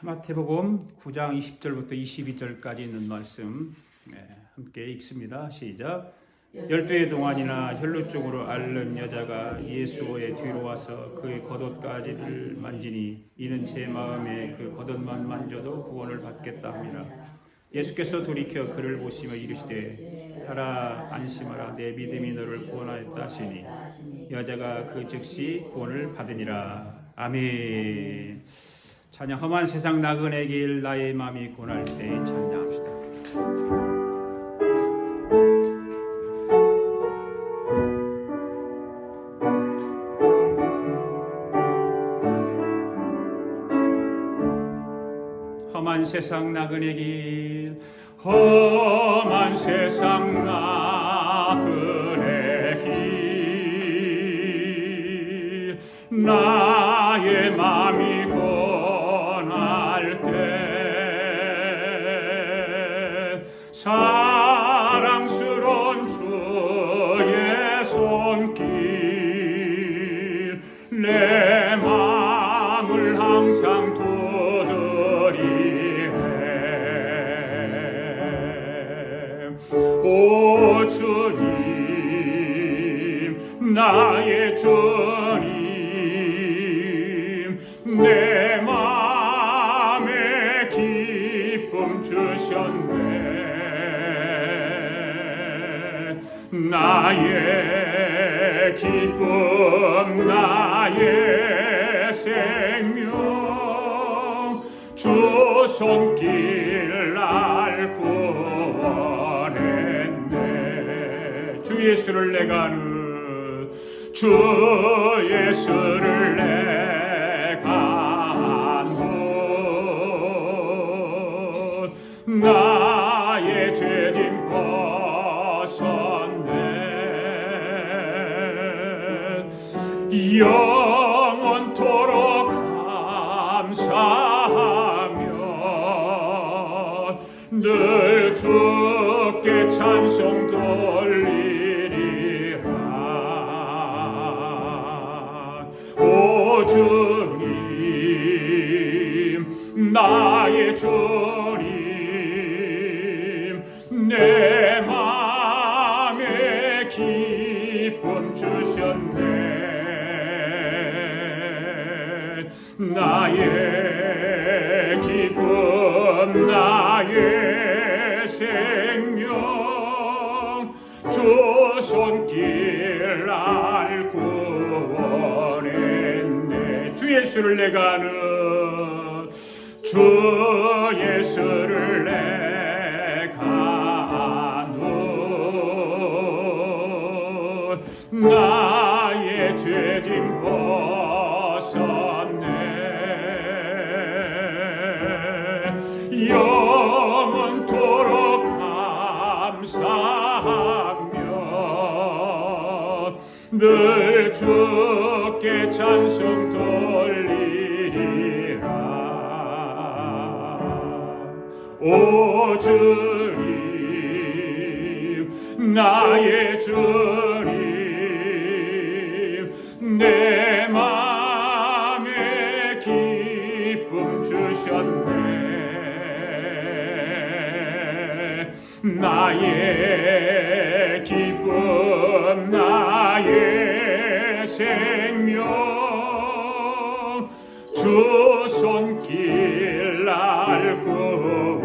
마태복음 9장 20절부터 22절까지 있는 말씀 함께 읽습니다. 시작. 12해 동안이나 혈루 쪽으로 앓는 여자가 예수의 뒤로 와서 그의 겉옷까지를 만지니 이는 제 마음에 그 겉옷만 만져도 구원을 받겠다 함이라. 예수께서 돌이켜 그를 보시며 이르시되 하라 안심하라 내 믿음이 너를 구원하였다 하시니 여자가 그 즉시 구원을 받으니라. 아멘. 찬양. 험한 세상 나그네 길 나의 마음이 고날 때 찬양합시다. 험한 세상 나그네 길, 험한 세상 나그네 길, 나의 마음이 고날 때 사랑스러운 주의 손길 내 마음을 항상 오 주님 나의 주님 내 마음에 기쁨 주셨네. 나의 기쁨 나의 생명 주 손길 날 구원했네. 주 예수를 내가 아는 주 예수를 내가 아는 나의 죄짐 벗었네. 영원토록 감사하며 늘 주께 찬송 돌리리라. 오 주님 나의 주님 내 마음에 기쁨 주셨네. 나의 기쁨 나의 생명 주 손길 날 구원했네. 주 예수를 내가 아는 주 예수를 내가 아는 나의 죄짐 벗었네. 영원토록 감사하며 늘 주께 찬송 돌리리라. 오 주님 나의 주님 내 마음에 기쁨 주셨네. 나의 기쁨 나의 생명 주 손길 날 구원했네.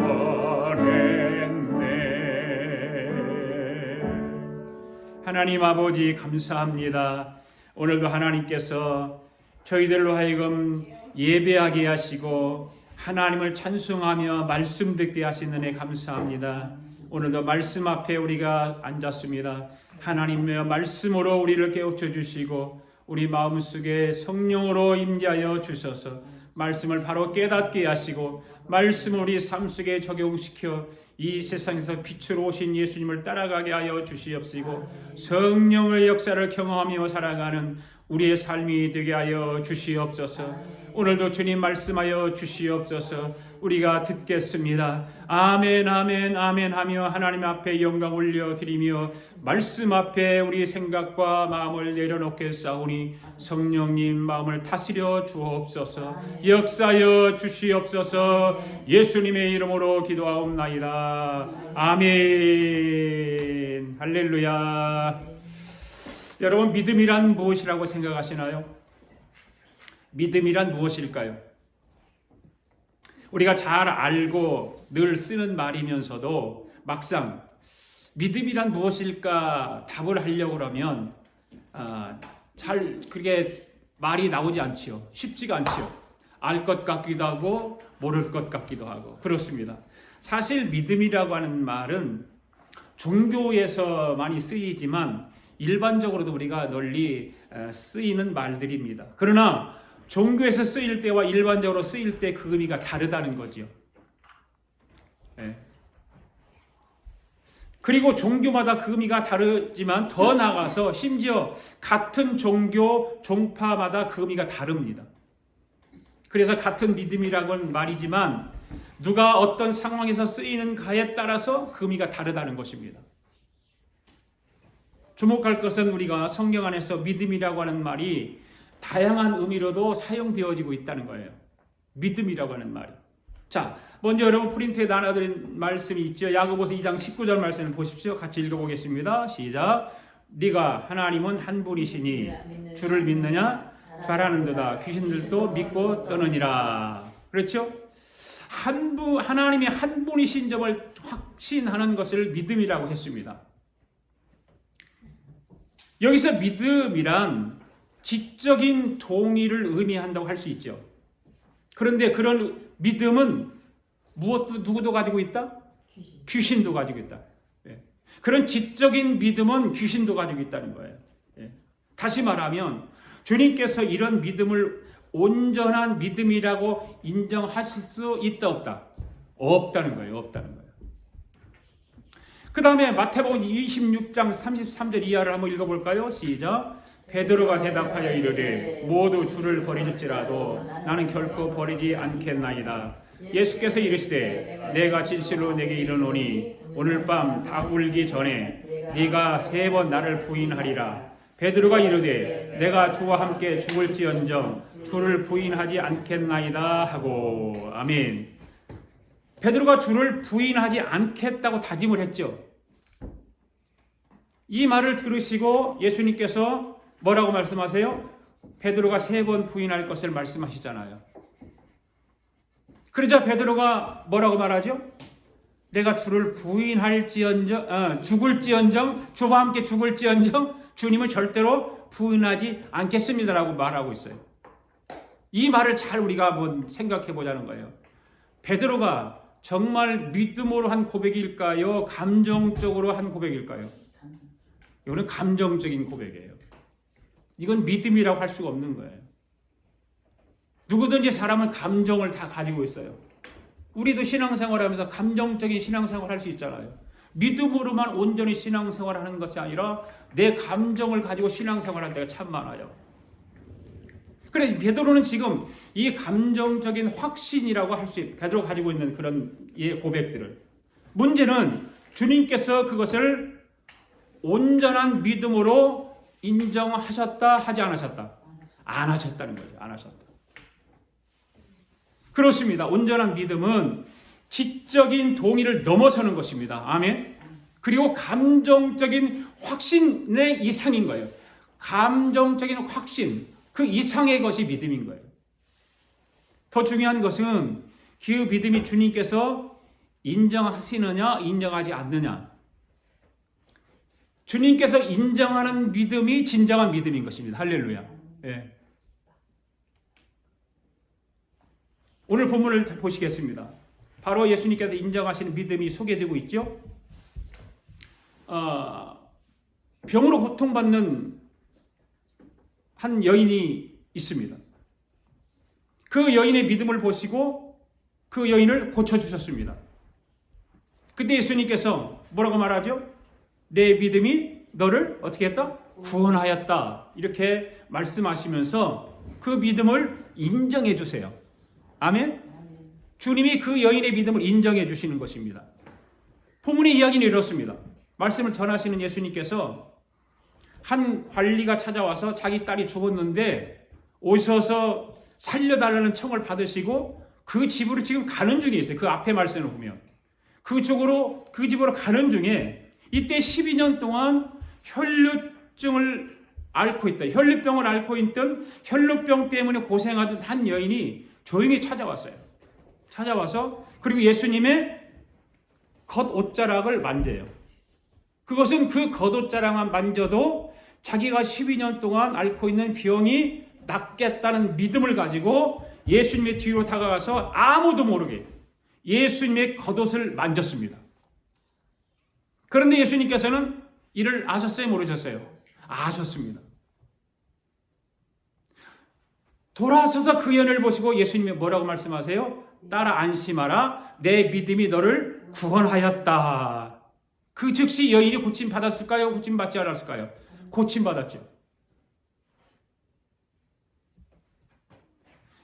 하나님 아버지 감사합니다. 오늘도 하나님께서 저희들로 하여금 예배하게 하시고 하나님을 찬송하며 말씀 듣게 하신 은혜 감사합니다. 오늘도 말씀 앞에 우리가 앉았습니다. 하나님의 말씀으로 우리를 깨우쳐 주시고 우리 마음속에 성령으로 임재하여 주셔서 말씀을 바로 깨닫게 하시고 말씀을 우리 삶 속에 적용시켜 이 세상에서 빛으로 오신 예수님을 따라가게 하여 주시옵시고 성령의 역사를 경험하며 살아가는 우리의 삶이 되게 하여 주시옵소서. 오늘도 주님 말씀하여 주시옵소서. 우리가 듣겠습니다. 아멘 아멘 아멘 하며 하나님 앞에 영광 올려드리며 말씀 앞에 우리 생각과 마음을 내려놓겠사오니 성령님 마음을 다스려 주옵소서. 역사여 주시옵소서. 예수님의 이름으로 기도하옵나이다. 아멘. 할렐루야. 여러분, 믿음이란 무엇이라고 생각하시나요? 믿음이란 무엇일까요? 우리가 잘 알고 늘 쓰는 말이면서도 막상 믿음이란 무엇일까 답을 하려고 그러면 잘 그게 말이 나오지 않지요. 쉽지가 않지요. 알 것 같기도 하고 모를 것 같기도 하고 그렇습니다. 사실 믿음이라고 하는 말은 종교에서 많이 쓰이지만 일반적으로도 우리가 널리 쓰이는 말들입니다. 그러나 종교에서 쓰일 때와 일반적으로 쓰일 때 그 의미가 다르다는 거죠. 네. 그리고 종교마다 그 의미가 다르지만 더 나아가서 심지어 같은 종교, 종파마다 그 의미가 다릅니다. 그래서 같은 믿음이라고는 말이지만 누가 어떤 상황에서 쓰이는가에 따라서 그 의미가 다르다는 것입니다. 주목할 것은 우리가 성경 안에서 믿음이라고 하는 말이 다양한 의미로도 사용되어지고 있다는 거예요. 믿음이라고 하는 말이. 자, 먼저 여러분 프린트에 나눠드린 말씀이 있죠. 야고보서 2장 19절 말씀을 보십시오. 같이 읽어보겠습니다. 시작. 네가 하나님은 한 분이시니 주를 믿느냐? 잘하는도다. 귀신들도 믿고 떠느니라. 그렇죠? 하나님이 한 분이신 점을 확신하는 것을 믿음이라고 했습니다. 여기서 믿음이란 지적인 동의를 의미한다고 할 수 있죠. 그런데 그런 믿음은 누구도 가지고 있다? 귀신도 가지고 있다. 그런 지적인 믿음은 귀신도 가지고 있다는 거예요. 다시 말하면 주님께서 이런 믿음을 온전한 믿음이라고 인정하실 수 있다 없다? 없다는 거예요. 없다는 거예요. 그 다음에 마태복음 26장 33절 이하를 한번 읽어볼까요? 시작. 베드로가 대답하여 이르되 모두 주를 버릴지라도 나는 결코 버리지 않겠나이다. 예수께서 이르시되 내가 진실로 내게 이르노니 오늘 밤 닭 울기 전에 네가 3번 나를 부인하리라. 베드로가 이르되 내가 주와 함께 죽을지언정 주를 부인하지 않겠나이다 하고. 아멘. 베드로가 주를 부인하지 않겠다고 다짐을 했죠. 이 말을 들으시고 예수님께서 뭐라고 말씀하세요? 베드로가 3번 부인할 것을 말씀하시잖아요. 그러자 베드로가 뭐라고 말하죠? 내가 주를 부인할지언정, 죽을지언정, 주와 함께 죽을지언정 주님을 절대로 부인하지 않겠습니다라고 말하고 있어요. 이 말을 잘 우리가 한번 생각해 보자는 거예요. 베드로가 정말 믿음으로 한 고백일까요? 감정적으로 한 고백일까요? 이거는 감정적인 고백이에요. 이건 믿음이라고 할 수가 없는 거예요. 누구든지 사람은 감정을 다 가지고 있어요. 우리도 신앙생활하면서 감정적인 신앙생활 할 수 있잖아요. 믿음으로만 온전히 신앙생활을 하는 것이 아니라 내 감정을 가지고 신앙생활할 때가 참 많아요. 그래 베드로는 지금 이 감정적인 확신이라고 할 수 있어요. 베드로가 가지고 있는 그런 고백들을. 문제는 주님께서 그것을 온전한 믿음으로 인정하셨다 하지 않으셨다? 안 하셨다는 거죠. 안 하셨다. 그렇습니다. 온전한 믿음은 지적인 동의를 넘어서는 것입니다. 아멘. 그리고 감정적인 확신의 이상인 거예요. 감정적인 확신, 그 이상의 것이 믿음인 거예요. 더 중요한 것은 그 믿음이 주님께서 인정하시느냐 인정하지 않느냐. 주님께서 인정하는 믿음이 진정한 믿음인 것입니다. 할렐루야. 예. 오늘 본문을 보시겠습니다. 바로 예수님께서 인정하시는 믿음이 소개되고 있죠. 병으로 고통받는 한 여인이 있습니다. 그 여인의 믿음을 보시고 그 여인을 고쳐주셨습니다. 그때 예수님께서 뭐라고 말하죠? 내 믿음이 너를 어떻게 했다? 구원하였다. 이렇게 말씀하시면서 그 믿음을 인정해 주세요. 아멘? 주님이 그 여인의 믿음을 인정해 주시는 것입니다. 본문의 이야기는 이렇습니다. 말씀을 전하시는 예수님께서 한 관리가 찾아와서 자기 딸이 죽었는데 오셔서 살려달라는 청을 받으시고 그 집으로 지금 가는 중에 있어요. 그 앞에 말씀을 보면 그 집으로 가는 중에 이때 12년 동안 혈루증을 앓고 있다. 혈루병을 앓고 있던 혈루병 때문에 고생하던 한 여인이 조용히 찾아왔어요. 찾아와서 그리고 예수님의 겉옷자락을 만져요. 그것은 그 겉옷자락만 만져도 자기가 12년 동안 앓고 있는 병이 낫겠다는 믿음을 가지고 예수님의 뒤로 다가가서 아무도 모르게 예수님의 겉옷을 만졌습니다. 그런데 예수님께서는 이를 아셨어요? 모르셨어요? 아셨습니다. 돌아서서 그 여인을 보시고 예수님이 뭐라고 말씀하세요? 딸아 안심하라. 내 믿음이 너를 구원하였다. 그 즉시 여인이 고침 받았을까요? 고침 받지 않았을까요? 고침 받았죠.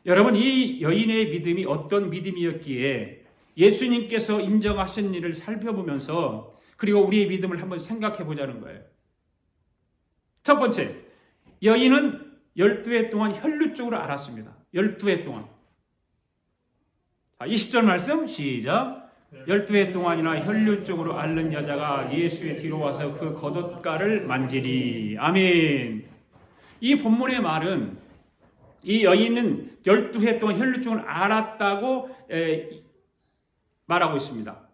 여러분, 이 여인의 믿음이 어떤 믿음이었기에 예수님께서 인정하신 일을 살펴보면서 그리고 우리의 믿음을 한번 생각해 보자는 거예요. 첫 번째, 여인은 12해 동안 혈루증으로 앓았습니다. 12해 동안. 20절 말씀 시작. 12해 동안이나 혈루증으로 앓는 여자가 예수의 뒤로 와서 그 겉옷가를 만지니. 아멘. 이 본문의 말은 이 여인은 12해 동안 혈루증을 앓았다고 말하고 있습니다.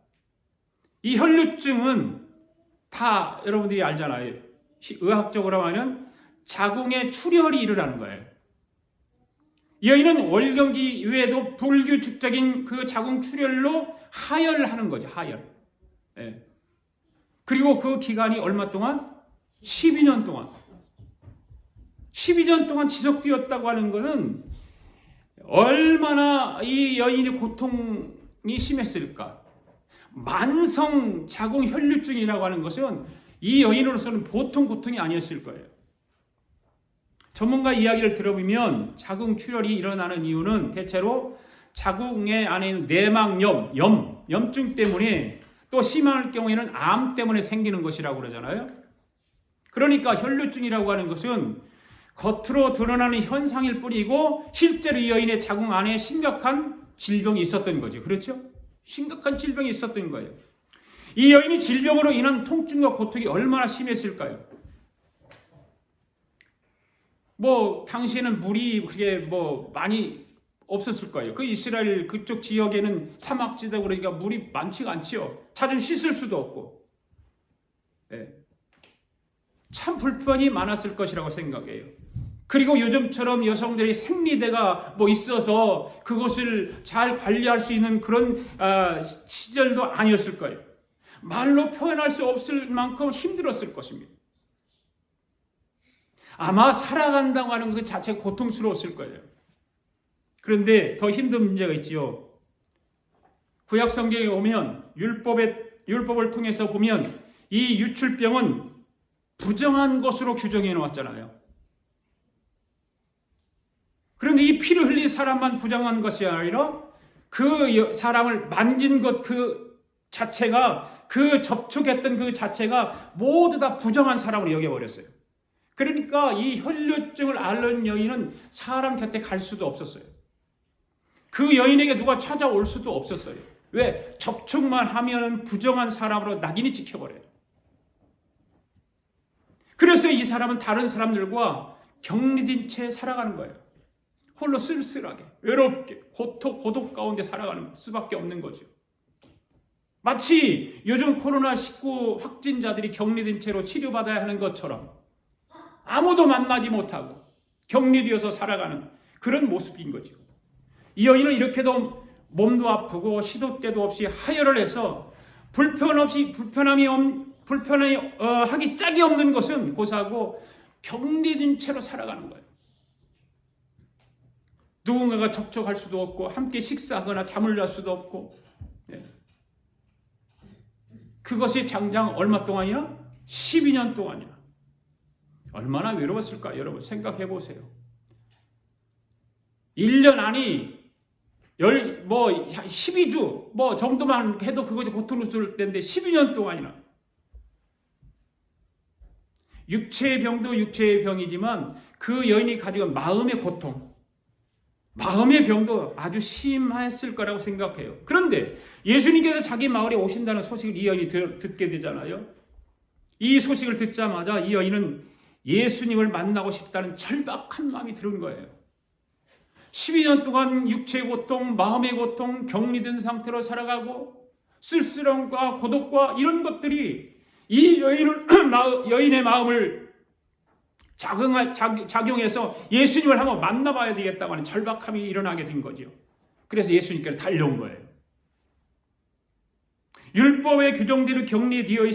이 혈루증은 다 여러분들이 알잖아요. 의학적으로 하면 자궁에 출혈이 일어나는 거예요. 이 여인은 월경기 외에도 불규칙적인 그 자궁 출혈로 하혈을 하는 거죠. 하혈. 예. 그리고 그 기간이 얼마 동안? 12년 동안. 12년 동안 지속되었다고 하는 것은 얼마나 이 여인의 고통이 심했을까. 만성 자궁 혈루증이라고 하는 것은 이 여인으로서는 보통 고통이 아니었을 거예요. 전문가 이야기를 들어보면 자궁 출혈이 일어나는 이유는 대체로 자궁의 안에 있는 내막염, 염증 때문에 또 심할 경우에는 암 때문에 생기는 것이라고 그러잖아요. 그러니까 혈루증이라고 하는 것은 겉으로 드러나는 현상일 뿐이고 실제로 이 여인의 자궁 안에 심각한 질병이 있었던 거죠. 그렇죠? 심각한 질병이 있었던 거예요. 이 여인이 질병으로 인한 통증과 고통이 얼마나 심했을까요? 당시에는 물이 그렇게 많이 없었을 거예요. 그 이스라엘 그쪽 지역에는 사막지대고 그러니까 물이 많지가 않지요. 자주 씻을 수도 없고. 네. 참 불편이 많았을 것이라고 생각해요. 그리고 요즘처럼 여성들의 생리대가 있어서 그것을 잘 관리할 수 있는 그런 시절도 아니었을 거예요. 말로 표현할 수 없을 만큼 힘들었을 것입니다. 아마 살아간다고 하는 것 자체가 고통스러웠을 거예요. 그런데 더 힘든 문제가 있지요. 구약 성경에 오면 율법을 통해서 보면 이 유출병은 부정한 것으로 규정해 놓았잖아요. 그런데 이 피를 흘린 사람만 부정한 것이 아니라 그 사람을 만진 것 그 자체가 그 접촉했던 그 자체가 모두 다 부정한 사람으로 여겨버렸어요. 그러니까 이 혈루증을 앓는 여인은 사람 곁에 갈 수도 없었어요. 그 여인에게 누가 찾아올 수도 없었어요. 왜? 접촉만 하면 부정한 사람으로 낙인이 찍혀버려요. 그래서 이 사람은 다른 사람들과 격리된 채 살아가는 거예요. 홀로 쓸쓸하게, 외롭게, 고독 가운데 살아가는 수밖에 없는 거죠. 마치 요즘 코로나19 확진자들이 격리된 채로 치료받아야 하는 것처럼 아무도 만나지 못하고 격리되어서 살아가는 그런 모습인 거죠. 이 여인은 이렇게도 몸도 아프고 시도 때도 없이 하혈을 해서 불편함이 하기 짝이 없는 것은 고사하고 격리된 채로 살아가는 거예요. 누군가가 접촉할 수도 없고 함께 식사하거나 잠을 잘 수도 없고 그것이 장장 얼마 동안이나? 12년 동안이나. 얼마나 외로웠을까? 여러분 생각해 보세요. 1년 안이 뭐 12주 뭐 정도만 해도 그것이 고통스러울 때인데 12년 동안이나 육체의 병도 육체의 병이지만 그 여인이 가지고 있는 마음의 고통, 마음의 병도 아주 심했을 거라고 생각해요. 그런데 예수님께서 자기 마을에 오신다는 소식을 이 여인이 듣게 되잖아요. 이 소식을 듣자마자 이 여인은 예수님을 만나고 싶다는 절박한 마음이 들은 거예요. 12년 동안 육체의 고통, 마음의 고통, 격리된 상태로 살아가고 쓸쓸함과 고독과 이런 것들이 이 여인의 마음을 작용해서 예수님을 한번 만나봐야 되겠다고 하는 절박함이 일어나게 된 거죠. 그래서 예수님께로 달려온 거예요. 율법의 규정대로 격리되어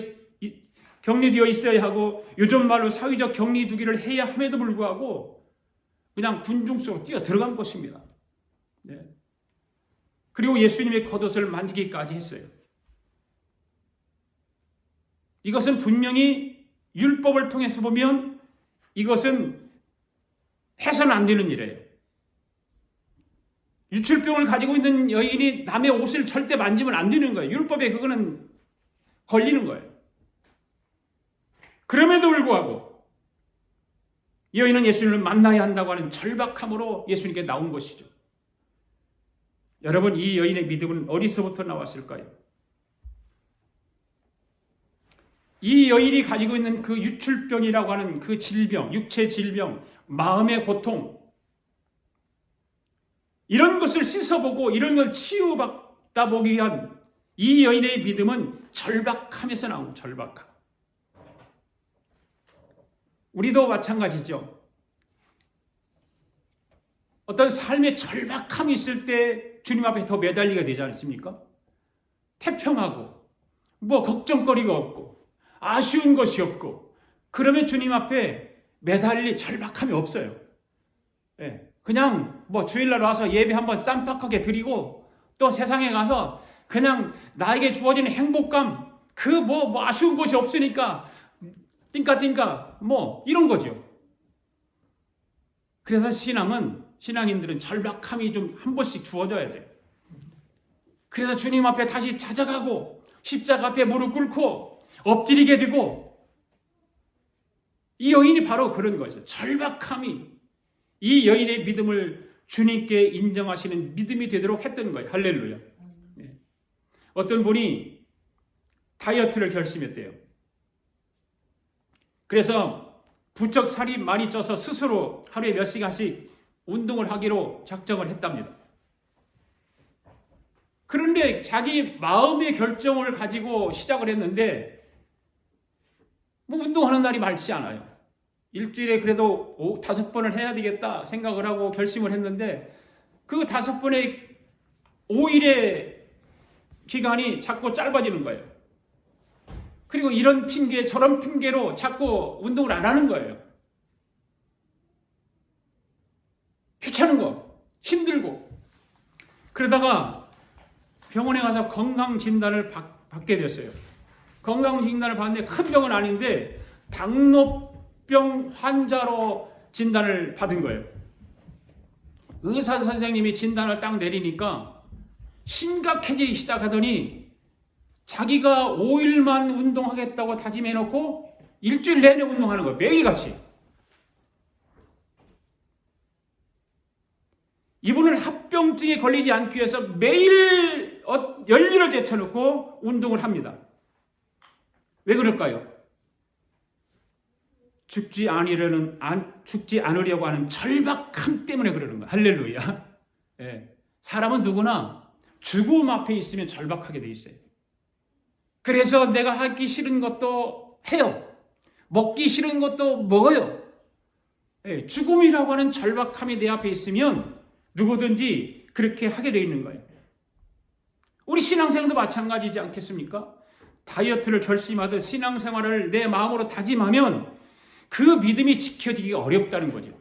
있어야 하고 요즘 말로 사회적 격리두기를 해야 함에도 불구하고 그냥 군중 속으로 뛰어 들어간 것입니다. 네. 그리고 예수님의 겉옷을 만지기까지 했어요. 이것은 분명히 율법을 통해서 보면 이것은 해서는 안 되는 일이에요. 유출병을 가지고 있는 여인이 남의 옷을 절대 만지면 안 되는 거예요. 율법에 그거는 걸리는 거예요. 그럼에도 불구하고 이 여인은 예수님을 만나야 한다고 하는 절박함으로 예수님께 나온 것이죠. 여러분, 이 여인의 믿음은 어디서부터 나왔을까요? 이 여인이 가지고 있는 그 유출병이라고 하는 그 질병, 육체 질병, 마음의 고통, 이런 것을 씻어보고 이런 걸 치유받다 보기 위한 이 여인의 믿음은 절박함에서 나온 절박함. 우리도 마찬가지죠. 어떤 삶의 절박함이 있을 때 주님 앞에 더 매달리게 되지 않습니까? 태평하고 뭐 걱정거리가 없고 아쉬운 것이 없고 그러면 주님 앞에 매달릴 절박함이 없어요. 예, 그냥 뭐 주일날 와서 예배 한번 쌈박하게 드리고 또 세상에 가서 그냥 나에게 주어지는 행복감 그 뭐 아쉬운 것이 없으니까 띵까띵까 뭐 이런 거죠. 그래서 신앙인들은 절박함이 좀 한 번씩 주어져야 돼요. 그래서 주님 앞에 다시 찾아가고 십자가 앞에 무릎 꿇고 엎드리게 되고 이 여인이 바로 그런 거죠. 절박함이 이 여인의 믿음을 주님께 인정하시는 믿음이 되도록 했던 거예요. 할렐루야. 네. 어떤 분이 다이어트를 결심했대요. 그래서 부쩍 살이 많이 쪄서 스스로 하루에 몇 시간씩 운동을 하기로 작정을 했답니다. 그런데 자기 마음의 결정을 가지고 시작을 했는데 뭐 운동하는 날이 많지 않아요. 일주일에 그래도 5번을 해야 되겠다 생각을 하고 결심을 했는데 그 5번의 5일의 기간이 자꾸 짧아지는 거예요. 그리고 이런 핑계 저런 핑계로 자꾸 운동을 안 하는 거예요. 귀찮은 거, 힘들고. 그러다가 병원에 가서 건강진단을 받게 됐어요. 건강진단을 받는데 큰 병은 아닌데 당뇨병 환자로 진단을 받은 거예요. 의사 선생님이 진단을 딱 내리니까 심각해지기 시작하더니 자기가 5일만 운동하겠다고 다짐해놓고 일주일 내내 운동하는 거예요. 매일같이. 이분은 합병증에 걸리지 않기 위해서 매일 열일을 제쳐놓고 운동을 합니다. 왜 그럴까요? 죽지 않으려고 하는 절박함 때문에 그러는 거예요. 할렐루야. 예. 사람은 누구나 죽음 앞에 있으면 절박하게 돼 있어요. 그래서 내가 하기 싫은 것도 해요. 먹기 싫은 것도 먹어요. 예. 죽음이라고 하는 절박함이 내 앞에 있으면 누구든지 그렇게 하게 돼 있는 거예요. 우리 신앙생활도 마찬가지지 않겠습니까? 다이어트를 결심하듯 신앙생활을 내 마음으로 다짐하면 그 믿음이 지켜지기가 어렵다는 거죠.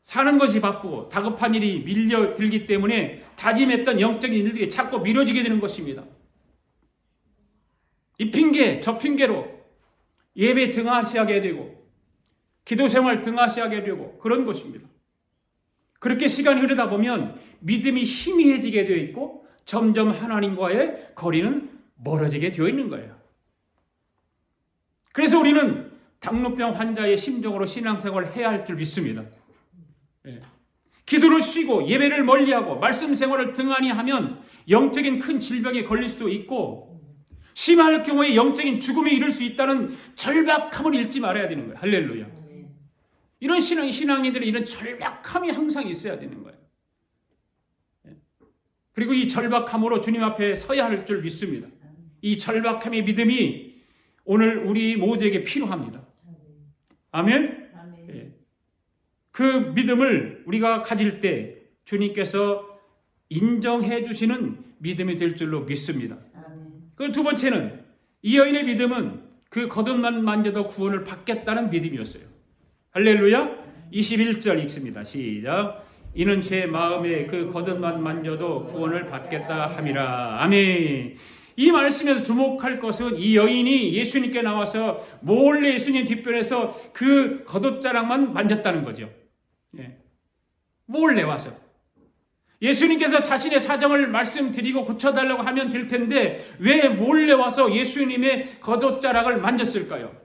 사는 것이 바쁘고 다급한 일이 밀려들기 때문에 다짐했던 영적인 일들이 자꾸 미뤄지게 되는 것입니다. 이 핑계 저 핑계로 예배 등하시하게 되고 기도생활 등하시하게 되고 그런 것입니다. 그렇게 시간이 흐르다 보면 믿음이 희미해지게 되어 있고 점점 하나님과의 거리는 멀어지게 되어 있는 거예요. 그래서 우리는 당뇨병 환자의 심정으로 신앙생활을 해야 할 줄 믿습니다. 기도를 쉬고 예배를 멀리하고 말씀 생활을 등한히 하면 영적인 큰 질병에 걸릴 수도 있고 심할 경우에 영적인 죽음에 이를 수 있다는 절박함을 잃지 말아야 되는 거예요. 할렐루야. 이런 신앙인들은 이런 절박함이 항상 있어야 되는 거예요. 그리고 이 절박함으로 주님 앞에 서야 할 줄 믿습니다. 이 절박함의 믿음이 오늘 우리 모두에게 필요합니다. 아멘? 그 믿음을 우리가 가질 때 주님께서 인정해 주시는 믿음이 될 줄로 믿습니다. 그 두 번째는 이 여인의 믿음은 그 겉옷만 만져도 구원을 받겠다는 믿음이었어요. 할렐루야. 21절 읽습니다. 시작. 이는 제 마음에 그 겉옷만 만져도 구원을 받겠다 함이라. 아멘. 이 말씀에서 주목할 것은 이 여인이 예수님께 나와서 몰래 예수님 뒷변에서 그 겉옷자락만 만졌다는 거죠. 몰래 와서 예수님께서 자신의 사정을 말씀드리고 고쳐달라고 하면 될 텐데 왜 몰래 와서 예수님의 겉옷자락을 만졌을까요?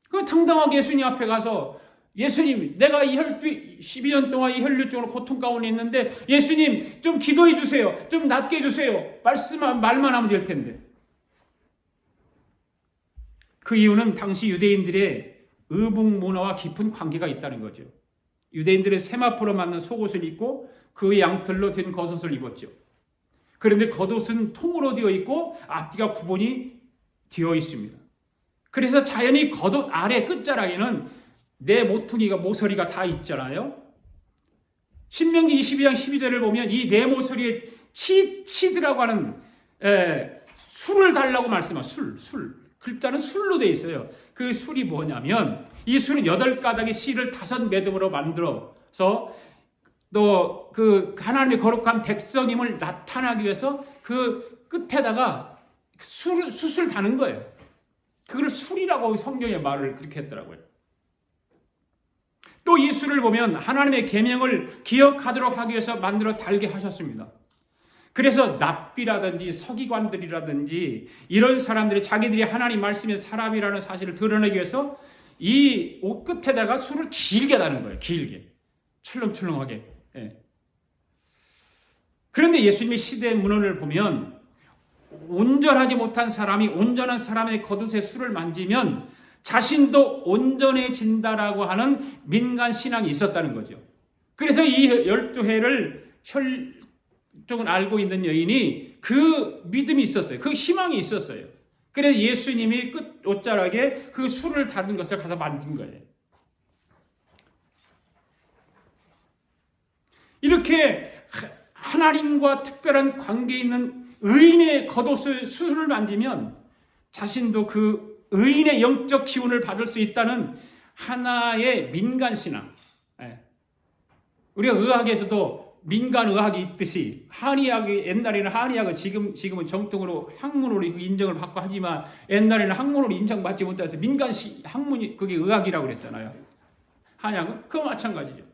그 당당하게 예수님 앞에 가서 예수님, 내가 12년 동안 이 혈류증으로 고통 가운데 있는데 예수님 좀 기도해 주세요. 좀 낫게 해주세요. 말만 하면 될 텐데. 그 이유는 당시 유대인들의 의복 문화와 깊은 관계가 있다는 거죠. 유대인들의 세마포로 만든 속옷을 입고 그 양털로 된 겉옷을 입었죠. 그런데 겉옷은 통으로 되어 있고 앞뒤가 구분이 되어 있습니다. 그래서 자연히 겉옷 아래 끝자락에는 내 모퉁이가 모서리가 다 있잖아요. 신명기 22장 12절을 보면 이 내 모서리에 치드라고 하는 술을 달라고 말씀합니다. 술. 글자는 술로 되어 있어요. 그 술이 뭐냐면 이 술은 8가닥의 실을 5매듭으로 만들어서 또 그 하나님의 거룩한 백성임을 나타나기 위해서 그 끝에다가 숯을 다는 거예요. 그걸 술이라고 성경에 말을 그렇게 했더라고요. 또 이 술을 보면 하나님의 계명을 기억하도록 하기 위해서 만들어 달게 하셨습니다. 그래서 납비라든지 서기관들이라든지 이런 사람들이 자기들이 하나님 말씀의 사람이라는 사실을 드러내기 위해서 이 옷 끝에다가 술을 길게 다는 거예요. 길게. 출렁출렁하게. 그런데 예수님의 시대의 문헌을 보면 온전하지 못한 사람이 온전한 사람의 겉옷에 술을 만지면 자신도 온전해진다라고 하는 민간 신앙이 있었다는 거죠. 그래서 이 12해를 혈증을 알고 있는 여인이 그 믿음이 있었어요. 그 희망이 있었어요. 그래서 예수님이 끝 옷자락에 그 술을 다룬 것을 가서 만진 거예요. 이렇게 하나님과 특별한 관계 있는 의인의 겉옷을 술을 만지면 자신도 그 의인의 영적 기운을 받을 수 있다는 하나의 민간신앙. 우리가 의학에서도 민간의학이 있듯이 한의학이 옛날에는 한의학은 지금은 정통으로 학문으로 인정을 받고 하지만 옛날에는 학문으로 인정받지 못해서 학문이 그게 의학이라고 그랬잖아요. 한의학은 그거 마찬가지죠.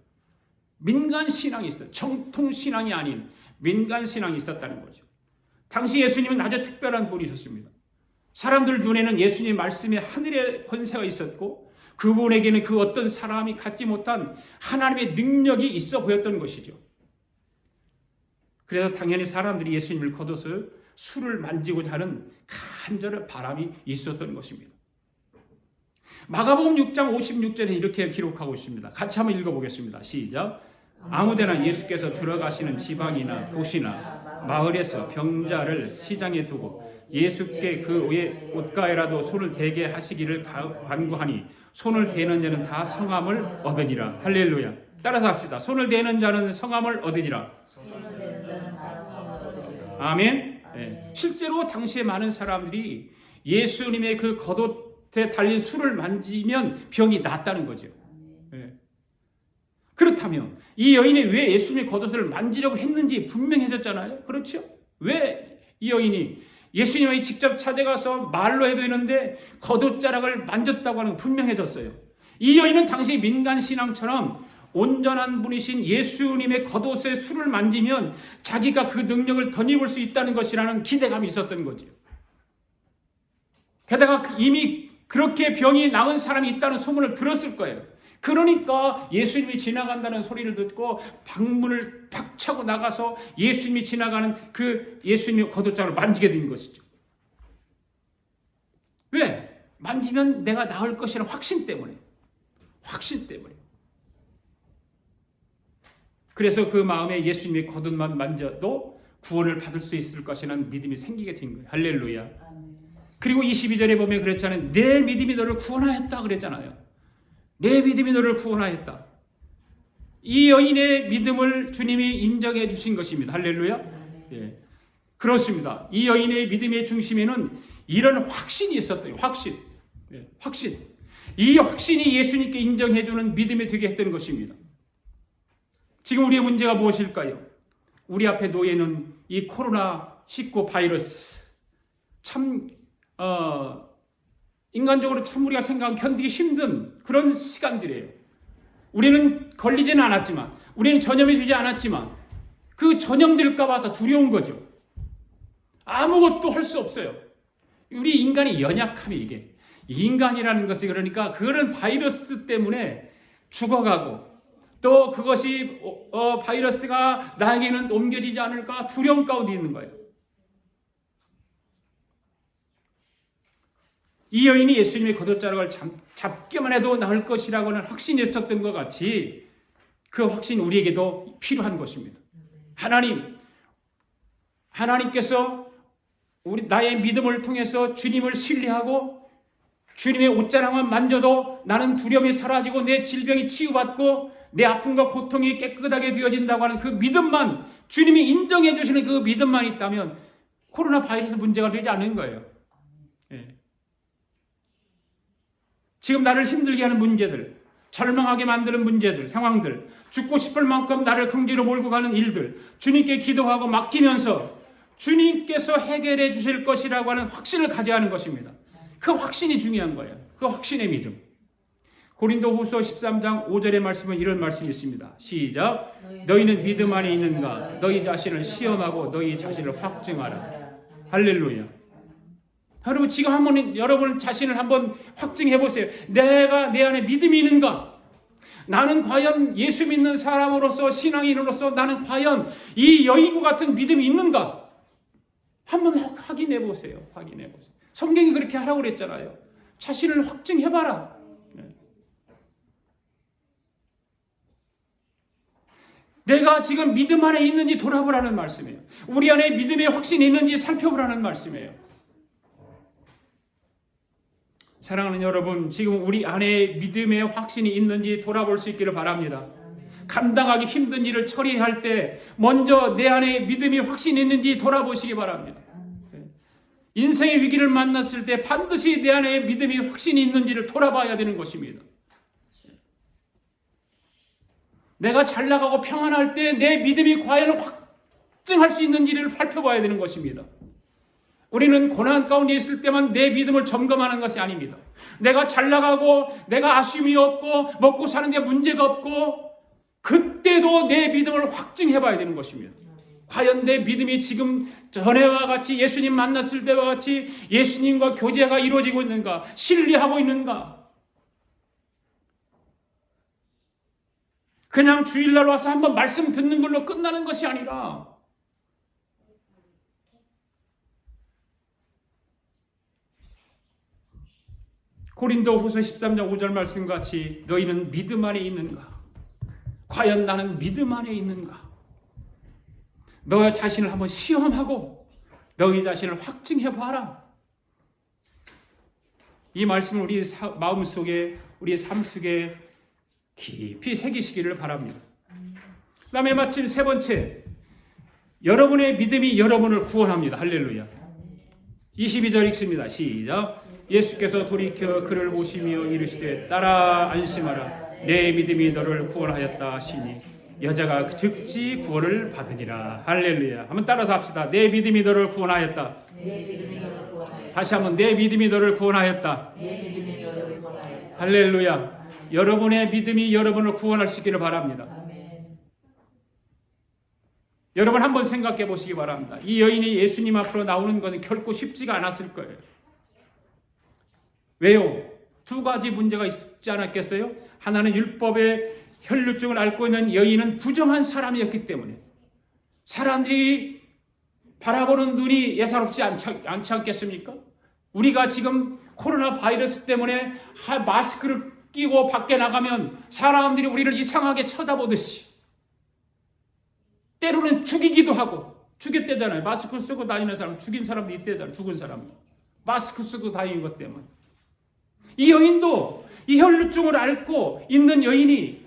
민간신앙이 있어요. 정통신앙이 아닌 민간신앙이 있었다는 거죠. 당시 예수님은 아주 특별한 분이셨습니다. 사람들 눈에는 예수님의 말씀에 하늘의 권세가 있었고 그분에게는 그 어떤 사람이 갖지 못한 하나님의 능력이 있어 보였던 것이죠. 그래서 당연히 사람들이 예수님을 겉옷을 술을 만지고자 하는 간절한 바람이 있었던 것입니다. 마가복음 6장 56절에 이렇게 기록하고 있습니다. 같이 한번 읽어보겠습니다. 시작. 아무데나 예수께서 들어가시는 지방이나 도시나 마을에서 병자를 시장에 두고 예수께 그 옷가에라도 손을 대게 하시기를 간구하니 손을 대는 자는 다 성함을 얻으니라. 할렐루야. 따라서 합시다. 손을 대는 자는 성함을 얻으니라. 아멘. 네. 실제로 당시에 많은 사람들이 예수님의 그 겉옷에 달린 술을 만지면 병이 낫다는 거죠. 네. 그렇다면 이 여인이 왜 예수님의 겉옷을 만지려고 했는지 분명해졌잖아요. 그렇죠? 왜 이 여인이 예수님이 직접 찾아가서 말로 해도 되는데 겉옷자락을 만졌다고 하는 건 분명해졌어요. 이 여인은 당시 민간신앙처럼 온전한 분이신 예수님의 겉옷의 술을 만지면 자기가 그 능력을 덧입을 수 있다는 것이라는 기대감이 있었던 거죠. 게다가 이미 그렇게 병이 나은 사람이 있다는 소문을 들었을 거예요. 그러니까 예수님이 지나간다는 소리를 듣고 방문을 팍 차고 나가서 예수님이 지나가는 그 예수님의 겉옷장을 만지게 된 것이죠. 왜? 만지면 내가 나을 것이라는 확신 때문에. 확신 때문에. 그래서 그 마음에 예수님의 겉옷만 만져도 구원을 받을 수 있을 것이라는 믿음이 생기게 된 거예요. 할렐루야. 그리고 22절에 보면 그랬잖아요. 내 믿음이 너를 구원하였다 그랬잖아요. 내 믿음이 너를 구원하였다. 이 여인의 믿음을 주님이 인정해 주신 것입니다. 할렐루야. 예. 그렇습니다. 이 여인의 믿음의 중심에는 이런 확신이 있었대요. 확신. 예. 확신. 이 확신이 예수님께 인정해 주는 믿음이 되게 했던 것입니다. 지금 우리의 문제가 무엇일까요? 우리 앞에 놓여 있는 이 코로나19 바이러스. 참 인간적으로 참 우리가 생각하면 견디기 힘든 그런 시간들이에요. 우리는 걸리지는 않았지만, 우리는 전염이 되지 않았지만 그 전염될까 봐서 두려운 거죠. 아무것도 할 수 없어요. 우리 인간의 연약함이 이게. 인간이라는 것이 그러니까 그런 바이러스 때문에 죽어가고 또 그것이 바이러스가 나에게는 옮겨지지 않을까 두려움 가운데 있는 거예요. 이 여인이 예수님의 겉옷자락을 잡기만 해도 나을 것이라고는 확신이 있었던 것 같이 그 확신이 우리에게도 필요한 것입니다. 하나님께서 나의 믿음을 통해서 주님을 신뢰하고 주님의 옷자락만 만져도 나는 두려움이 사라지고 내 질병이 치유받고 내 아픔과 고통이 깨끗하게 되어진다고 하는 그 믿음만, 주님이 인정해 주시는 그 믿음만 있다면 코로나 바이러스 문제가 되지 않는 거예요. 예. 지금 나를 힘들게 하는 문제들, 절망하게 만드는 문제들, 상황들, 죽고 싶을 만큼 나를 긍지로 몰고 가는 일들, 주님께 기도하고 맡기면서 주님께서 해결해 주실 것이라고 하는 확신을 가져야 하는 것입니다. 그 확신이 중요한 거예요. 그 확신의 믿음. 고린도후서 13장 5절의 말씀은 이런 말씀이 있습니다. 시작. 너희는 믿음 안에 있는가? 너희 자신을 시험하고 너희 자신을 확증하라. 할렐루야. 여러분 지금 한번 여러분 자신을 한번 확증해 보세요. 내가 내 안에 믿음이 있는가? 나는 과연 예수 믿는 사람으로서 신앙인으로서 나는 과연 이 여인과 같은 믿음이 있는가? 한번 확인해 보세요. 확인해 보세요. 성경이 그렇게 하라고 그랬잖아요. 자신을 확증해 봐라. 내가 지금 믿음 안에 있는지 돌아보라는 말씀이에요. 우리 안에 믿음의 확신이 있는지 살펴보라는 말씀이에요. 사랑하는 여러분, 지금 우리 안에 믿음의 확신이 있는지 돌아볼 수 있기를 바랍니다. 감당하기 힘든 일을 처리할 때 먼저 내 안에 믿음의 확신이 있는지 돌아보시기 바랍니다. 인생의 위기를 만났을 때 반드시 내 안에 믿음의 확신이 있는지를 돌아봐야 되는 것입니다. 내가 잘 나가고 평안할 때 내 믿음이 과연 확증할 수 있는지를 살펴봐야 되는 것입니다. 우리는 고난 가운데 있을 때만 내 믿음을 점검하는 것이 아닙니다. 내가 잘 나가고 내가 아쉬움이 없고 먹고 사는 데 문제가 없고 그때도 내 믿음을 확증해 봐야 되는 것입니다. 과연 내 믿음이 지금 전에와 같이 예수님 만났을 때와 같이 예수님과 교제가 이루어지고 있는가? 신뢰하고 있는가? 그냥 주일날 와서 한번 말씀 듣는 걸로 끝나는 것이 아니라 고린도후서 13장 5절 말씀같이 너희는 믿음 안에 있는가? 과연 나는 믿음 안에 있는가? 너의 자신을 한번 시험하고 너희 자신을 확증해 봐라. 이 말씀을 우리 마음속에 우리의 삶 속에 깊이 새기시기를 바랍니다. 그 다음에 마침 세 번째, 여러분의 믿음이 여러분을 구원합니다. 할렐루야. 22절 읽습니다. 시작. 예수께서 돌이켜 그를 보시며 이르시되 따라 안심하라. 내 믿음이 너를 구원하였다 하시니 여자가 즉시 구원을 받으니라. 할렐루야. 한번 따라서 합시다. 내 믿음이 너를 구원하였다. 다시 한번 내 믿음이 너를 구원하였다. 할렐루야. 여러분의 믿음이 여러분을 구원할 수 있기를 바랍니다. 여러분 한번 생각해 보시기 바랍니다. 이 여인이 예수님 앞으로 나오는 것은 결코 쉽지가 않았을 거예요. 왜요? 두 가지 문제가 있지 않았겠어요? 하나는 율법의 혈루증을 앓고 있는 여인은 부정한 사람이었기 때문에 사람들이 바라보는 눈이 예사롭지 않지 않겠습니까? 우리가 지금 코로나 바이러스 때문에 마스크를 끼고 밖에 나가면 사람들이 우리를 이상하게 쳐다보듯이 때로는 죽이기도 하고 죽였대잖아요. 마스크 쓰고 다니는 사람, 죽인 사람도 있대잖아요. 죽은 사람. 마스크 쓰고 다니는 것 때문에. 이 여인도 이 혈루증을 앓고 있는 여인이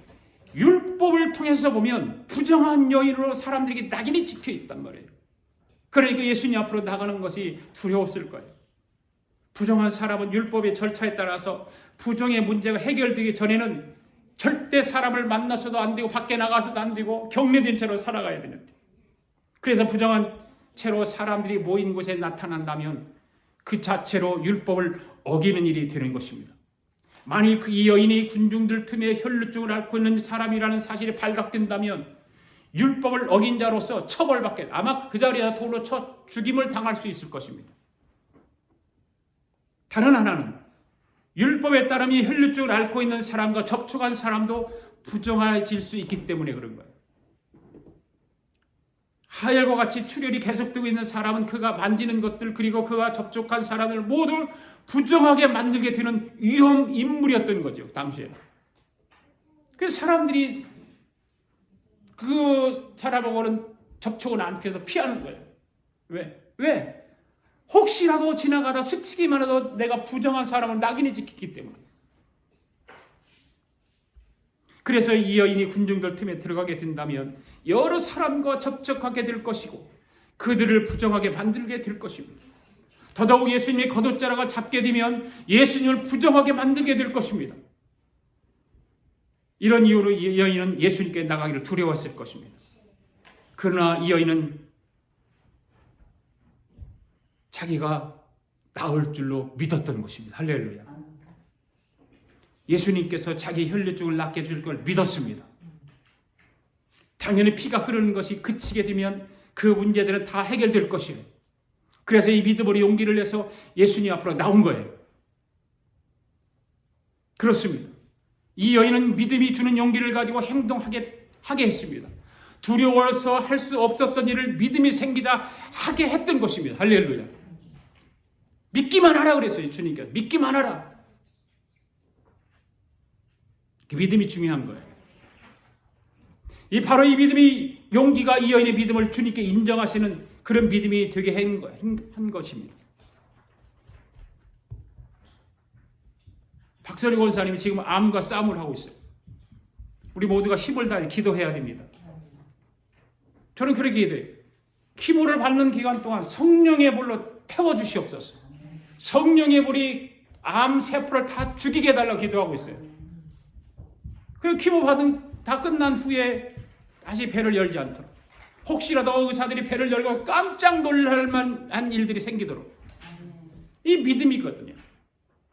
율법을 통해서 보면 부정한 여인으로 사람들에게 낙인이 찍혀 있단 말이에요. 그러니까 예수님 앞으로 나가는 것이 두려웠을 거예요. 부정한 사람은 율법의 절차에 따라서 부정의 문제가 해결되기 전에는 절대 사람을 만나서도 안 되고 밖에 나가서도 안 되고 격리된 채로 살아가야 되는데, 그래서 부정한 채로 사람들이 모인 곳에 나타난다면 그 자체로 율법을 어기는 일이 되는 것입니다. 만일 이 여인이 군중들 틈에 혈루증을 앓고 있는 사람이라는 사실이 발각된다면 율법을 어긴 자로서 처벌받게, 아마 그 자리에서 돌로 쳐 죽임을 당할 수 있을 것입니다. 다른 하나는 율법에 따르면 혈루증을 앓고 있는 사람과 접촉한 사람도 부정해질 수 있기 때문에 그런 거예요. 하혈과 같이 출혈이 계속되고 있는 사람은 그가 만지는 것들 그리고 그와 접촉한 사람을 모두 부정하게 만들게 되는 위험 인물이었던 거죠. 당시에. 그래서 사람들이 그 사람하고는 접촉을 않게 해서 피하는 거예요. 왜? 혹시라도 지나가다 스치기만 해도 내가 부정한 사람을 낙인이 찍히기 때문에. 그래서 이 여인이 군중들 틈에 들어가게 된다면 여러 사람과 접촉하게 될 것이고 그들을 부정하게 만들게 될 것입니다. 더더욱 예수님의 겉옷자락을 잡게 되면 예수님을 부정하게 만들게 될 것입니다. 이런 이유로 이 여인은 예수님께 나가기를 두려워했을 것입니다. 그러나 이 여인은 자기가 나을 줄로 믿었던 것입니다. 할렐루야. 예수님께서 자기 혈루증을 낫게 해줄 걸 믿었습니다. 당연히 피가 흐르는 것이 그치게 되면 그 문제들은 다 해결될 것이에요. 그래서 이 믿음으로 용기를 내서 예수님 앞으로 나온 거예요. 그렇습니다. 이 여인은 믿음이 주는 용기를 가지고 행동하게 했습니다. 두려워서 할 수 없었던 일을 믿음이 생기다 하게 했던 것입니다. 할렐루야. 믿기만 하라 그랬어요. 주님께서. 믿기만 하라. 그 믿음이 중요한 거예요. 바로 이 믿음이, 용기가 이 여인의 믿음을 주님께 인정하시는 그런 믿음이 되게 한 것입니다. 박선희 권사님이 지금 암과 싸움을 하고 있어요. 우리 모두가 힘을 다해 기도해야 됩니다. 저는 그렇게 기도해요. 키모를 받는 기간 동안 성령의 불로 태워주시옵소서. 성령의 불이 암 세포를 다 죽이게 해달라고 기도하고 있어요. 그리고 키모 다 끝난 후에 다시 배를 열지 않도록, 혹시라도 의사들이 배를 열고 깜짝 놀랄 만한 일들이 생기도록, 이 믿음이거든요.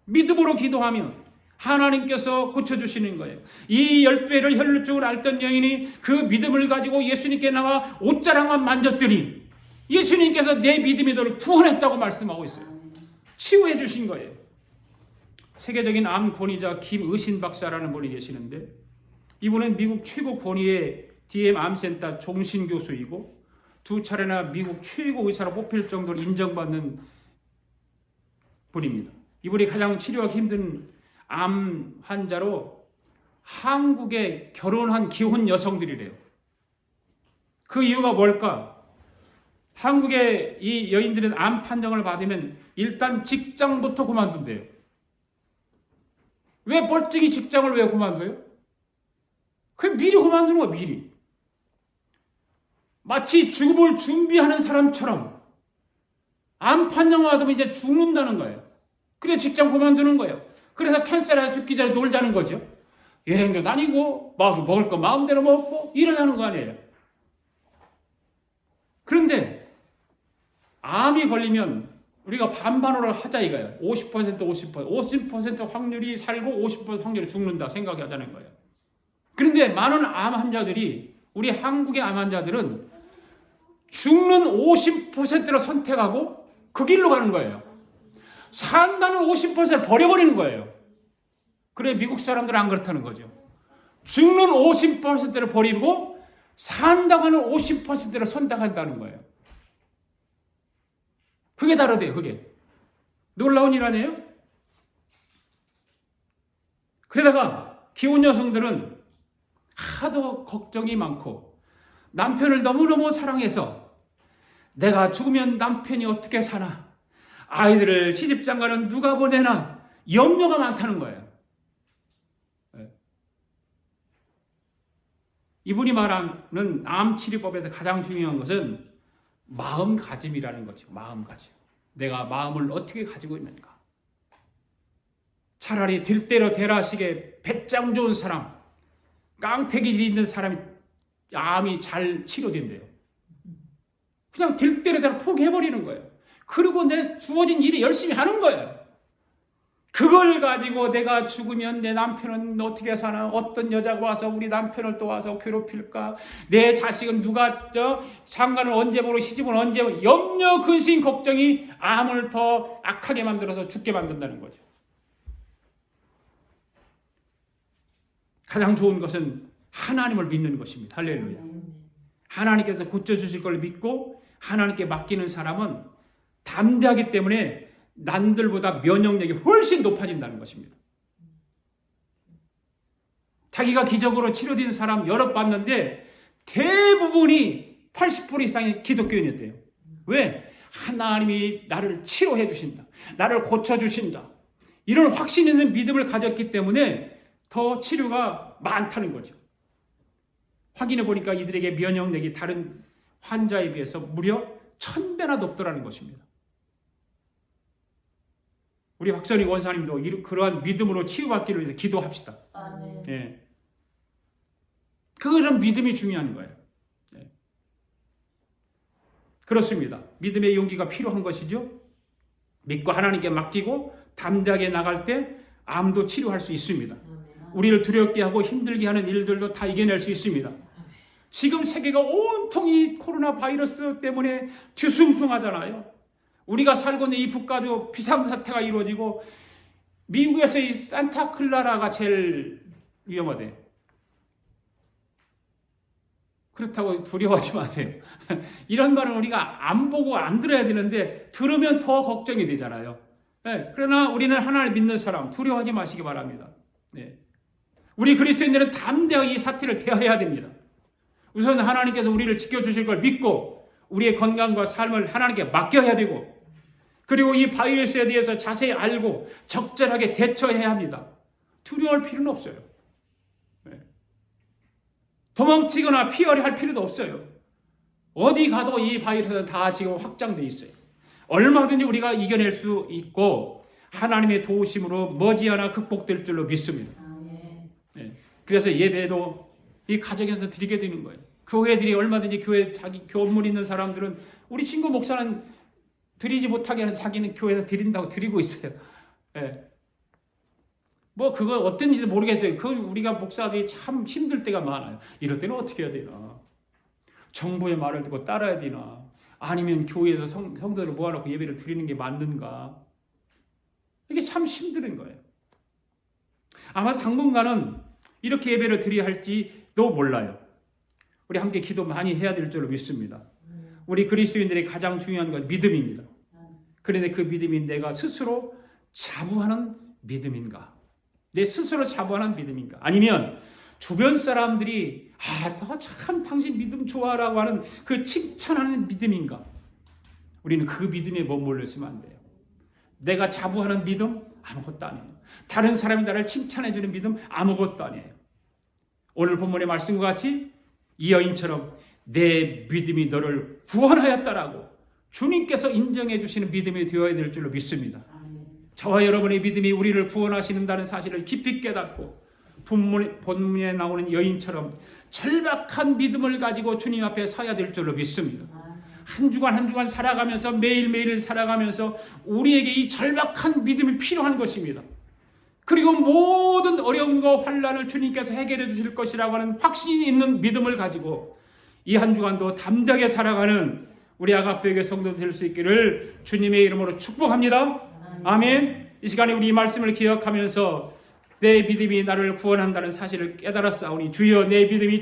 믿음으로 기도하면 하나님께서 고쳐주시는 거예요. 이 10배를 혈루증을 앓던 여인이 그 믿음을 가지고 예수님께 나와 옷자락만 만졌더니 예수님께서 내 믿음이 너를 구원했다고 말씀하고 있어요. 치유해 주신 거예요. 세계적인 암 권위자 김의신 박사라는 분이 계시는데, 이분은 미국 최고 권위의 DM 암센터 종신 교수이고 2차례나 미국 최고 의사로 뽑힐 정도로 인정받는 분입니다. 이분이 가장 치료하기 힘든 암 환자로 한국에 결혼한 기혼 여성들이래요. 그 이유가 뭘까? 한국의 이 여인들은 암 판정을 받으면 일단 직장부터 그만둔대요. 왜 뻘찍이 직장을 왜 그만둬요? 그냥 미리 그만두는 거야, 미리. 마치 죽음을 준비하는 사람처럼 암 판정을 받으면 이제 죽는다는 거예요. 그래 직장 그만두는 거예요. 그래서 캔슬해서 죽기 전에 놀자는 거죠. 여행도 다니고 막 먹을 거 마음대로 먹고 일을 하는 거 아니에요. 그런데 암이 걸리면 우리가 반반으로 하자 이거예요. 50%, 50% 확률이 살고 50% 확률이 죽는다 생각하자는 거예요. 그런데 많은 암 환자들이, 우리 한국의 암 환자들은 죽는 50%를 선택하고 그 길로 가는 거예요. 산다는 50%를 버려버리는 거예요. 그래 미국 사람들은 안 그렇다는 거죠. 죽는 50%를 버리고 산다고 하는 50%를 선택한다는 거예요. 그게 다르대요. 그게 놀라운 일 아니에요? 그러다가 기혼 여성들은 하도 걱정이 많고 남편을 너무너무 사랑해서 내가 죽으면 남편이 어떻게 사나, 아이들을 시집장가는 누가 보내나 염려가 많다는 거예요. 이분이 말하는 암치료법에서 가장 중요한 것은 마음가짐이라는 거죠. 마음가짐. 내가 마음을 어떻게 가지고 있는가. 차라리 들대로 대라식에 배짱 좋은 사람, 깡패기질 있는 사람이 암이 잘 치료된대요. 그냥 들대로 대라 포기해버리는 거예요. 그리고 내 주어진 일을 열심히 하는 거예요. 그걸 가지고 내가 죽으면 내 남편은 어떻게 사나, 어떤 여자가 와서 우리 남편을 또 와서 괴롭힐까, 내 자식은 누가 장가를 언제 보고 시집은 언제 보고, 염려, 근심, 걱정이 암을 더 악하게 만들어서 죽게 만든다는 거죠. 가장 좋은 것은 하나님을 믿는 것입니다. 할렐루야. 하나님께서 고쳐주실 걸 믿고 하나님께 맡기는 사람은 담대하기 때문에 남들보다 면역력이 훨씬 높아진다는 것입니다. 자기가 기적으로 치료된 사람 여러 봤는데 대부분이 80% 이상이 기독교인이었대요. 왜? 하나님이 나를 치료해 주신다. 나를 고쳐주신다. 이런 확신 있는 믿음을 가졌기 때문에 더 치료가 많다는 거죠. 확인해 보니까 이들에게 면역력이 다른 환자에 비해서 무려 1000배나 높더라는 것입니다. 우리 박선희 원사님도 그러한 믿음으로 치유받기를 위해서 기도합시다. 아멘. 예. 그런 믿음이 중요한 거예요. 예. 그렇습니다. 믿음의 용기가 필요한 것이죠. 믿고 하나님께 맡기고 담대하게 나갈 때 암도 치료할 수 있습니다. 우리를 두렵게 하고 힘들게 하는 일들도 다 이겨낼 수 있습니다. 지금 세계가 온통 이 코로나 바이러스 때문에 뒤숭숭하잖아요. 우리가 살고 있는 이 북가도 비상사태가 이루어지고 미국에서 이 산타클라라가 제일 위험하대. 그렇다고 두려워하지 마세요. 이런 말은 우리가 안 보고 안 들어야 되는데 들으면 더 걱정이 되잖아요. 네, 그러나 우리는 하나님을 믿는 사람 두려워하지 마시기 바랍니다. 네. 우리 그리스도인들은 담대하게 이 사태를 대해야 됩니다. 우선 하나님께서 우리를 지켜주실 걸 믿고 우리의 건강과 삶을 하나님께 맡겨야 되고, 그리고 이 바이러스에 대해서 자세히 알고 적절하게 대처해야 합니다. 두려워할 필요는 없어요. 도망치거나 피하려 할 필요도 없어요. 어디 가도 이 바이러스는 다 지금 확장되어 있어요. 얼마든지 우리가 이겨낼 수 있고 하나님의 도우심으로 머지않아 극복될 줄로 믿습니다. 그래서 예배도 이 가정에서 드리게 되는 거예요. 교회들이 얼마든지 자기 교문 있는 사람들은, 우리 친구 목사는 드리지 못하게 하는, 자기는 교회에서 드린다고 드리고 있어요. 예. 뭐 그거 어떤지도 모르겠어요. 그 우리가 목사들이 참 힘들 때가 많아요. 이럴 때는 어떻게 해야 되나? 정부의 말을 듣고 따라야 되나? 아니면 교회에서 성도들을 모아놓고 예배를 드리는 게 맞는가? 이게 참 힘든 거예요. 아마 당분간은 이렇게 예배를 드려야 할지도 몰라요. 우리 함께 기도 많이 해야 될 줄로 믿습니다. 우리 그리스도인들의 가장 중요한 건 믿음입니다. 그런데 그 믿음이 내가 스스로 자부하는 믿음인가? 내 스스로 자부하는 믿음인가? 아니면 주변 사람들이 참 당신 믿음 좋아라고 하는 그 칭찬하는 믿음인가? 우리는 그 믿음에 머물러 있으면 안 돼요. 내가 자부하는 믿음? 아무것도 아니에요. 다른 사람이 나를 칭찬해주는 믿음? 아무것도 아니에요. 오늘 본문의 말씀과 같이 이 여인처럼 내 믿음이 너를 구원하였다라고 주님께서 인정해 주시는 믿음이 되어야 될 줄로 믿습니다. 저와 여러분의 믿음이 우리를 구원하시는다는 사실을 깊이 깨닫고 본문에 나오는 여인처럼 절박한 믿음을 가지고 주님 앞에 서야 될 줄로 믿습니다. 한 주간 한 주간 살아가면서 매일매일 살아가면서 우리에게 이 절박한 믿음이 필요한 것입니다. 그리고 모든 어려움과 환난을 주님께서 해결해 주실 것이라고 하는 확신이 있는 믿음을 가지고 이 한 주간도 담대하게 살아가는 우리 아가페의 성도 될 수 있기를 주님의 이름으로 축복합니다. 아멘. 이 시간에 우리 이 말씀을 기억하면서 내 믿음이 나를 구원한다는 사실을 깨달았사오니 주여 내 믿음이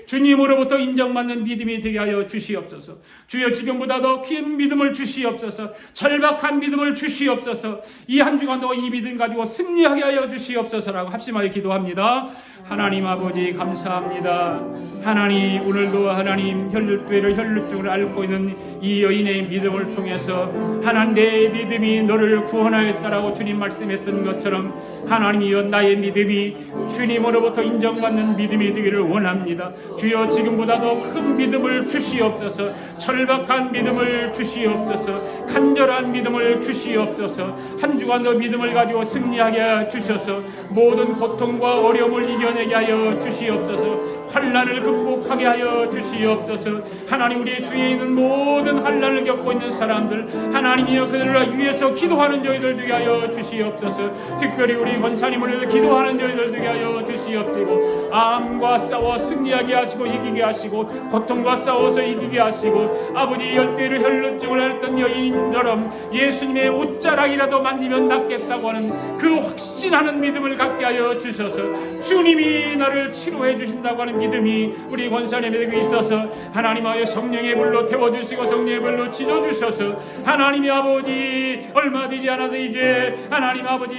주님으로부터 인정받는 믿음이 되게 하여 주시옵소서. 주여 지금보다 더 큰 믿음을 주시옵소서. 절박한 믿음을 주시옵소서. 이 한 주간도 이 믿음 가지고 승리하게 하여 주시옵소서라고 합심하여 기도합니다. 하나님 아버지 감사합니다. 하나님 오늘도 하나님 혈루증을 앓고 있는 이 여인의 믿음을 통해서 하나님 내 믿음이 너를 구원하였다라고 주님 말씀했던 것처럼 하나님이여 나의 믿음이 주님으로부터 인정받는 믿음이 되기를 원합니다. 주여 지금보다 더 큰 믿음을 주시옵소서. 절박한 믿음을 주시옵소서. 간절한 믿음을 주시옵소서. 한 주간 더 믿음을 가지고 승리하게 주셔서 모든 고통과 어려움을 이겨내게 하여 주시옵소서. 환난을 극복하게 하여 주시옵소서. 하나님 우리의 주위에 있는 모든 환난을 겪고 있는 사람들 하나님이여 그들을 위해서 기도하는 저희들 되게 하여 주시옵소서. 특별히 우리 권사님을 위해서 기도하는 저희들 되게 하여 주시옵시고 암과 싸워 승리하게 하시고 이기게 하시고 고통과 싸워서 이기게 하시고 아버지 열대를 혈루증을 앓던 여인처럼 예수님의 옷자락이라도 만지면 낫겠다고 하는 그 확신하는 믿음을 갖게 하여 주셔서 주님이 나를 치료해 주신다고 하는 믿음이 우리 권사님에게 있어서 하나님의 성령의 불로 태워주시고 성령의 불로 지져주셔서 하나님의 아버지 얼마 되지 않아서 이제 하나님 아버지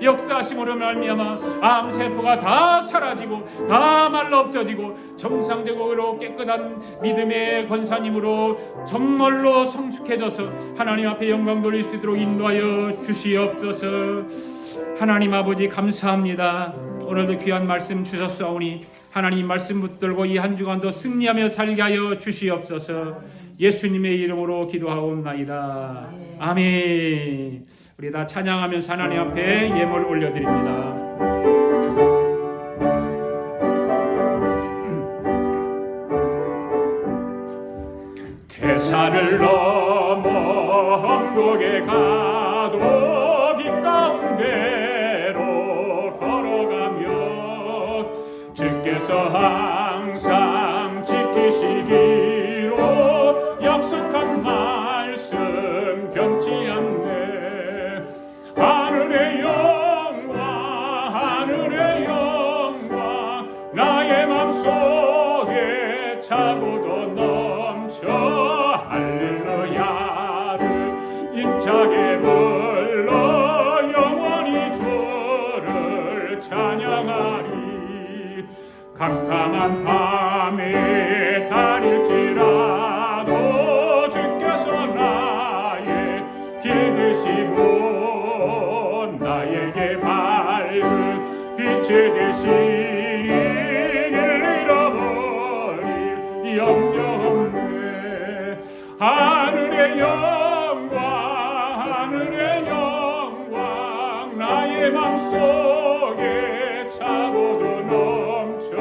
역사하심으로 말미암아 암세포가 다 사라지고 다 말라 없어지고 정상적으로 깨끗한 믿음의 권사님으로 정말로 성숙해져서 하나님 앞에 영광 돌릴 수 있도록 인도하여 주시옵소서. 하나님 아버지 감사합니다. 오늘도 귀한 말씀 주셨사오니 하나님 말씀 붙들고 이 한 주간도 승리하며 살게 하여 주시옵소서. 예수님의 이름으로 기도하옵나이다. 아멘. 우리 다 찬양하면서 하나님 앞에 예물 올려드립니다. 대산을 넘어 험곡에 가도 빛 가운데로 걸어가며 주께서 항상 지키시기로 약속한 말씀 변치 않네. 하늘의 영광 나의 맘속에 차고도 넘쳐 할렐루야를 힘차게 불러 영원히 주를 찬양하리. 캄캄한 밤에 다닐지라도 주께서 나의 길 되시고 나에게 밝은 빛이 되시니 길 잃어버릴 염려 없네. 하늘의 영광 나의 맘속에 차고도 넘쳐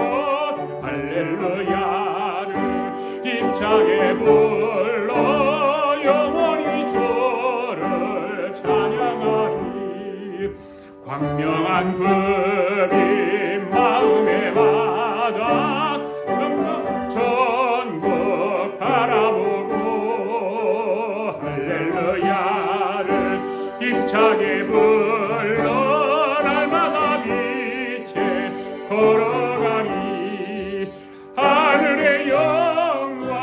할렐루야를 힘차게 불러 영원히 주를 찬양하리. 광명한 불이 마음에 와닿아 전국 바라보고 할렐루야를 힘차게 불러 날마다 빛에 걸어가리. 하늘의 영광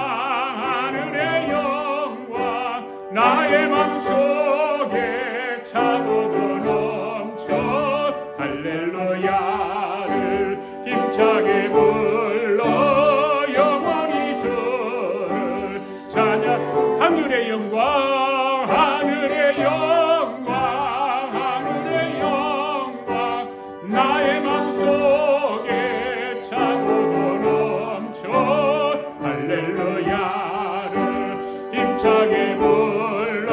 나의 맘속에 차고도 넘쳐 할렐루야를 힘차게 불러 영원히 주를 찬양. 하늘의 영광 나의 맘속에 차고도 넘쳐 할렐루야를 힘차게 불러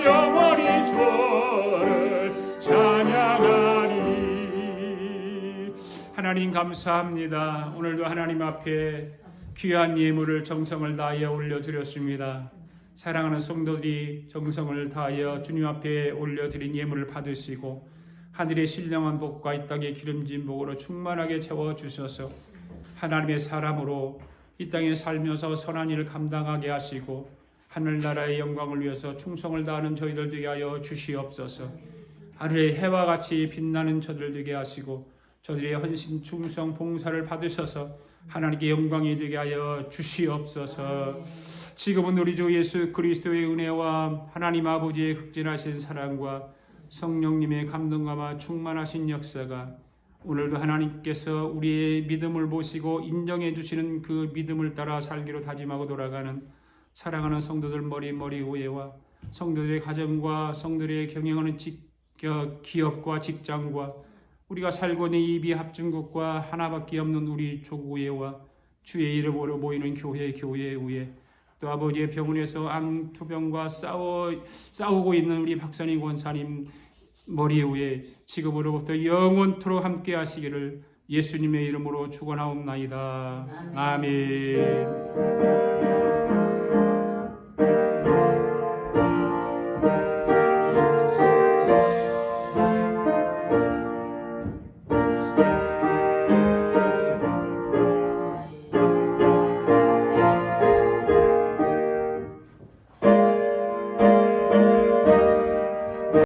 영원히 주를 찬양하리. 하나님 감사합니다. 오늘도 하나님 앞에 귀한 예물을 정성을 다하여 올려드렸습니다. 사랑하는 성도들이 정성을 다하여 주님 앞에 올려드린 예물을 받으시고 하늘의 신령한 복과 이 땅의 기름진 복으로 충만하게 채워주셔서 하나님의 사람으로 이 땅에 살면서 선한 일을 감당하게 하시고 하늘나라의 영광을 위해서 충성을 다하는 저희들 되게 하여 주시옵소서. 하늘의 해와 같이 빛나는 저들 되게 하시고 저들의 헌신 충성 봉사를 받으셔서 하나님께 영광이 되게 하여 주시옵소서. 지금은 우리 주 예수 그리스도의 은혜와 하나님 아버지의 극진하신 사랑과 성령님의 감동감화 충만하신 역사가 오늘도 하나님께서 우리의 믿음을 보시고 인정해 주시는 그 믿음을 따라 살기로 다짐하고 돌아가는 사랑하는 성도들 머리 위에와 성도들의 가정과 성도들의 경영하는 기업과 직장과 우리가 살고 있는 이 미합중국과 하나밖에 없는 우리 조국의와 주의 이름으로 모이는 교회 위에 또 아버지의 병원에서 암투병과 싸우고 있는 우리 박선희 권사님 머리 위에 지금으로부터 영원토록 함께 하시기를 예수님의 이름으로 축원하옵나이다. 아멘.